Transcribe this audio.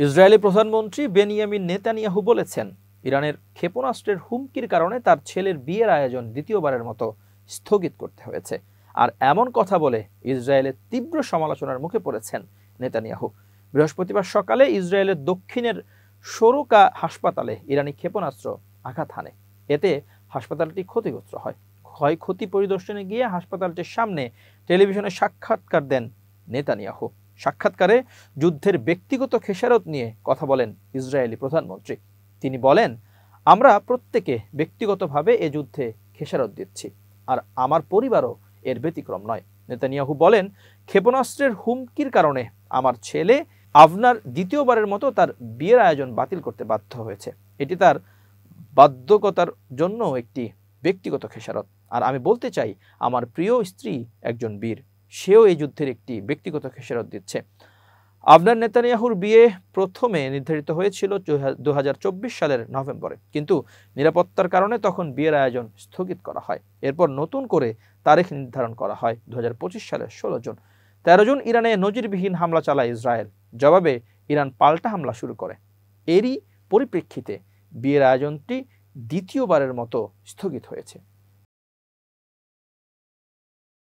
Israeli প্রধানমন্ত্রী Benjamin Netanyahu বলেছেন, ইরানের ক্ষেপণাস্ত্রের হুমকির কারণে তার ছেলের বিয়ের আয়োজন দ্বিতীয়বারের মতো স্থগিত করতে হয়েছে। আর এমন কথা বলে ইসরায়েলের তীব্র সমালোচনার মুখে পড়েছেন নেতানিয়াহু। বৃহস্পতিবার সকালে ইসরায়েলের দক্ষিণের সোরোকা হাসপাতালে ইরানি ক্ষেপণাস্ত্র আঘাত হানে। এতে হাসপাতালটি ক্ষতিগ্রস্ত হয়। ক্ষয়ক্ষতি পরিদর্শনে গিয়ে হাসপাতালটির সামনে টেলিভিশনে সাক্ষাৎকার দেন নেতানিয়াহু। সাক্ষাৎকারে যুদ্ধের ব্যক্তিগত খেসারত নিয়ে কথা বলেন ইসরায়েলি প্রধানমন্ত্রী। তিনি বলেন, আমরা প্রত্যেকে ব্যক্তিগতভাবে এ যুদ্ধে খেসারত দিচ্ছি, আর আমার পরিবারও এর ব্যতিক্রম নয়। নেতানিয়াহু বলেন, ক্ষেপণাস্ত্রের হুমকির কারণে আমার ছেলে আভনার দ্বিতীয়বারের মতো তার বিয়ের আয়োজন বাতিল করতে বাধ্য হয়েছে। এটি তার বাধ্যকতার জন্য একটি ব্যক্তিগত খেসারত। আর আমি বলতে চাই, আমার প্রিয় স্ত্রী একজন বীর, সেও এই যুদ্ধের একটি ব্যক্তিগত খেসারত দিচ্ছে। আভনার নেতানিয়াহুর বিয়ে প্রথমে নির্ধারিত হয়েছিল 2024 সালের নভেম্বরে, কিন্তু নিরাপত্তার কারণে তখন বিয়ের আয়োজন স্থগিত করা হয়। এরপর নতুন করে তারিখ নির্ধারণ করা হয় 2025 সালের 16 জুন। 13 জুন ইরানে নজিরবিহীন হামলা চালায় ইসরায়েল। জবাবে ইরান পাল্টা হামলা শুরু করে। এরই পরিপ্রেক্ষিতে বিয়ের আয়োজনটি দ্বিতীয়বারের মতো স্থগিত হয়েছে।